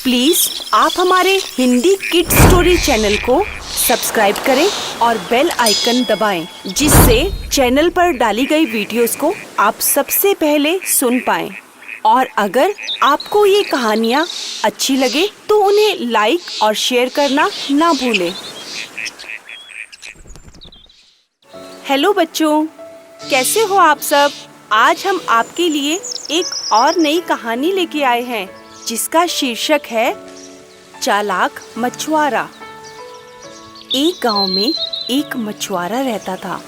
Please आप हमारे Hindi kids story channel को सब्सक्राइब करें और बेल आइकन दबाएं, जिससे चैनल पर डाली गई वीडियोस को आप सबसे पहले सुन पाएं। और अगर आपको ये कहानियाँ अच्छी लगे तो उन्हें लाइक और शेयर करना ना भूलें। हेलो बच्चों, कैसे हो आप सब? आज हम आपके लिए एक और नई कहानी लेके आए हैं जिसका शीर्षक है चालाक मछुआरा। एक गांव में एक मछुआरा रहता था।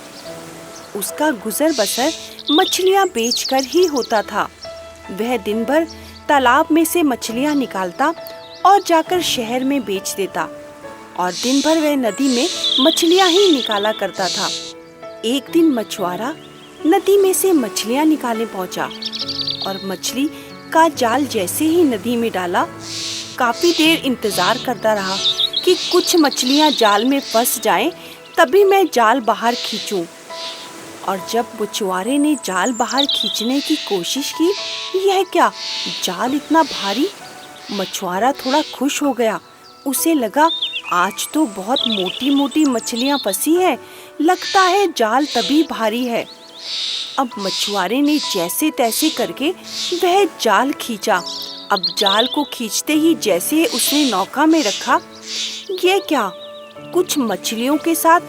उसका गुजर बसर मछलियां बेचकर ही होता था। वह दिन भर तालाब में से मछलियां निकालता और जाकर शहर में बेच देता, और दिन भर वह नदी में मछलियां ही निकाला करता था। एक दिन मछुआरा नदी में से मछलियां निकालने पहुंचा और मछली का जाल जैसे ही नदी में डाला, काफी देर इंतजार करता रहा कि कुछ मछलियां जाल में फंस जाएं, तभी मैं जाल बाहर खींचूं। और जब मछुआरे ने जाल बाहर खींचने की कोशिश की, यह क्या, जाल इतना भारी! मछुआरा थोड़ा खुश हो गया। उसे लगा आज तो बहुत मोटी मोटी मछलियां फंसी हैं, लगता है जाल तभी भारी है। अब मछुआरे ने जैसे तैसे करके वह जाल खींचा। अब जाल को खींचते ही जैसे उसने नौका में रखा, ये क्या, कुछ मछलियों के साथ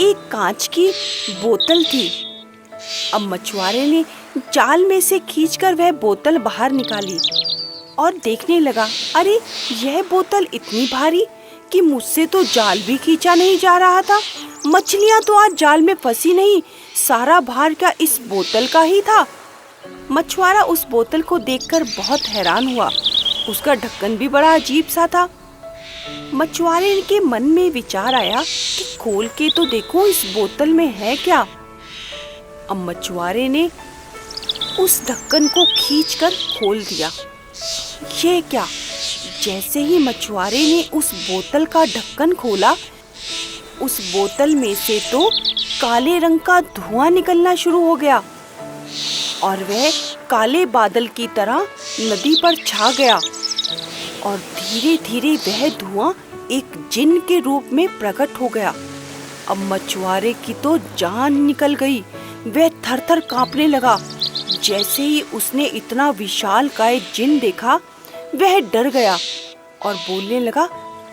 एक कांच की बोतल थी। अब मछुआरे ने जाल में से खींचकर वह बोतल बाहर निकाली और देखने लगा, अरे यह बोतल इतनी भारी कि मुझसे तो जाल भी खींचा नहीं जा रहा था। मछलियां तो आज जाल में फंसी नहीं, सारा भार क्या इस बोतल का ही था। मछुआरा उस बोतल को देखकर बहुत हैरान हुआ। उसका ढक्कन भी बड़ा अजीब सा था। मछुआरे के मन में विचार आया कि खोल के तो देखो इस बोतल में है क्या। अब मछुआरे ने उस ढक्कन को खींचकर खोल दिया। ये क्या, जैसे ही मछुआरे ने उस बोतल का ढक्कन खोला, उस बोतल में से तो काले रंग का धुआं निकलना शुरू हो गया और वह काले बादल की तरह नदी पर छा गया। और धीरे धीरे वह धुआं एक जिन के रूप में प्रकट हो गया। अब मछुआरे की तो जान निकल गई। वह थर-थर कांपने लगा। जैसे ही उसने इतना विशालकाय जिन देखा, वह डर गया और बोलने लगा,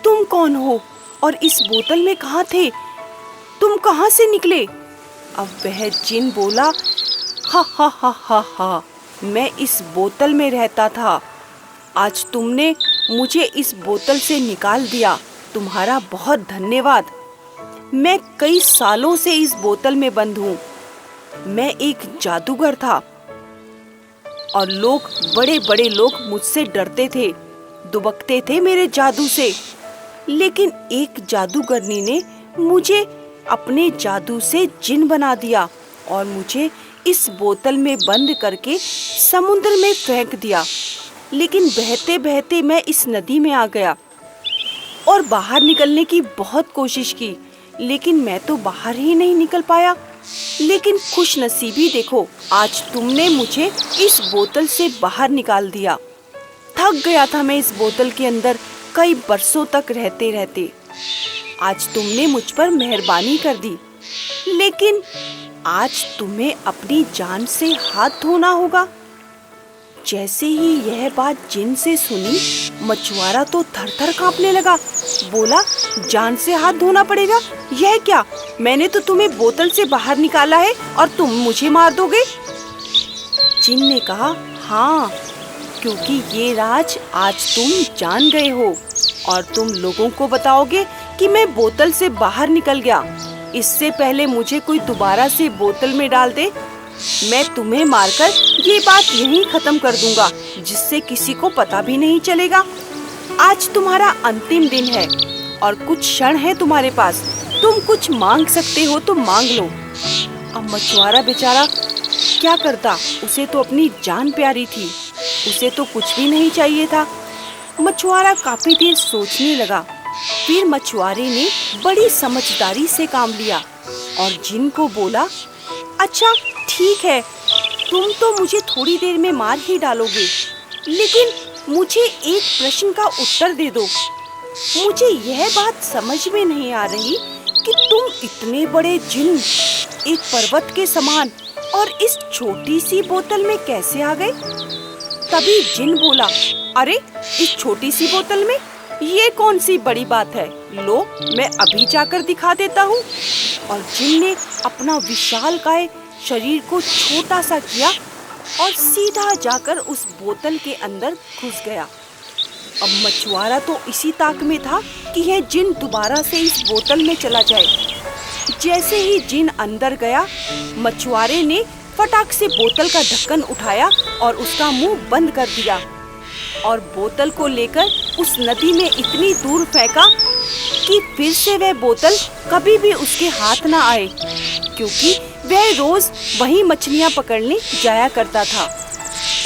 तुम कौन हो और इस बोतल में कहाँ थे? तुम कहाँ से निकले? अब वह जिन बोला, हा हा हा हा हा, मैं इस बोतल में रहता था। आज तुमने मुझे इस बोतल से निकाल दिया, तुम्हारा बहुत धन्यवाद। मैं कई सालों से इस बोतल में बंद हूँ। मैं एक जादूगर था और बड़े बड़े लोग मुझसे डरते थे, दुबकते थे मेरे जादू से। लेकिन एक जादूगरनी ने मुझे अपने जादू से जिन बना दिया और मुझे इस बोतल में बंद करके समुद्र में फेंक दिया। लेकिन बहते बहते मैं इस नदी में आ गया और बाहर निकलने की बहुत कोशिश की, लेकिन मैं तो बाहर ही नहीं निकल पाया। लेकिन खुशनसीबी देखो, आज तुमने मुझे इस बोतल से बाहर निकाल दिया। थक गया था मैं इस बोतल के अंदर कई बरसों तक रहते रहते। आज तुमने मुझ पर मेहरबानी कर दी, लेकिन आज तुम्हें अपनी जान से हाथ धोना होगा। जैसे ही यह बात जिन से सुनी, मछुआरा तो थर-थर कांपने लगा। बोला, जान से हाथ धोना पड़ेगा? यह क्या, मैंने तो तुम्हें बोतल से बाहर निकाला है और तुम मुझे मार दोगे? जिन ने कहा, हाँ, क्योंकि ये राज आज तुम जान गए हो और तुम लोगों को बताओगे कि मैं बोतल से बाहर निकल गया। इससे पहले मुझे कोई दोबारा से बोतल में डाल दे, मैं तुम्हें मारकर ये बात यहीं खत्म कर दूंगा, जिससे किसी को पता भी नहीं चलेगा। आज तुम्हारा अंतिम दिन है और कुछ क्षण है तुम्हारे पास। तुम कुछ मांग सकते हो तो मांग लो। अब मछुआरा बेचारा क्या करता, उसे तो अपनी जान प्यारी थी, उसे तो कुछ भी नहीं चाहिए था। मछुआरा काफी देर सोचने लगा। फिर मछुआरे ने बड़ी समझदारी से काम लिया और जिन को बोला, अच्छा ठीक है, तुम तो मुझे थोड़ी देर में मार ही डालोगे, लेकिन मुझे एक प्रश्न का उत्तर दे दो। मुझे यह बात समझ में नहीं आ रही कि तुम इतने बड़े जिन एक पर्वत के समान और इस छोटी सी बोतल में कैसे आ गए? तभी जिन बोला, अरे इस छोटी सी बोतल में ये कौन सी बड़ी बात है, लो मैं अभी जाकर दिखा देता हूँ। और जिन ने अपना विशालकाय शरीर को छोटा सा किया और सीधा जाकर उस बोतल के अंदर घुस गया। अब मछुआरा तो इसी ताक में था कि यह जिन दोबारा से इस बोतल में चला जाए। जैसे ही जिन अंदर गया, मछुआरे ने फटाक से बोतल का ढक्कन उठाया और उसका मुंह बंद कर दिया और बोतल को लेकर उस नदी में इतनी दूर फेंका कि फिर से वह बोतल कभी भी उसके हाथ ना आए, क्योंकि वह रोज वही मछलियां पकड़ने जाया करता था।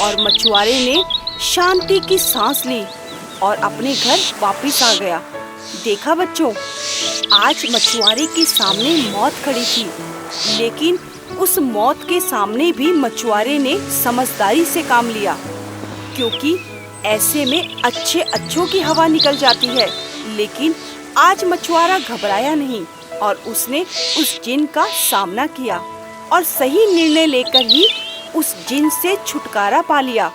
और मछुआरे ने शांति की सांस ली और अपने घर वापस आ गया। देखा बच्चों, आज मछुआरे के सामने मौत खड़ी थी, लेकिन उस मौत के सामने भी मछुआरे ने समझदारी से काम लिया, क्योंकि ऐसे में अच्छों की हवा निकल जाती है। लेकिन आज मछुआरा घबराया नहीं और उसने उस जिन का सामना किया और सही निर्णय लेकर ही उस जिन से छुटकारा पा लिया।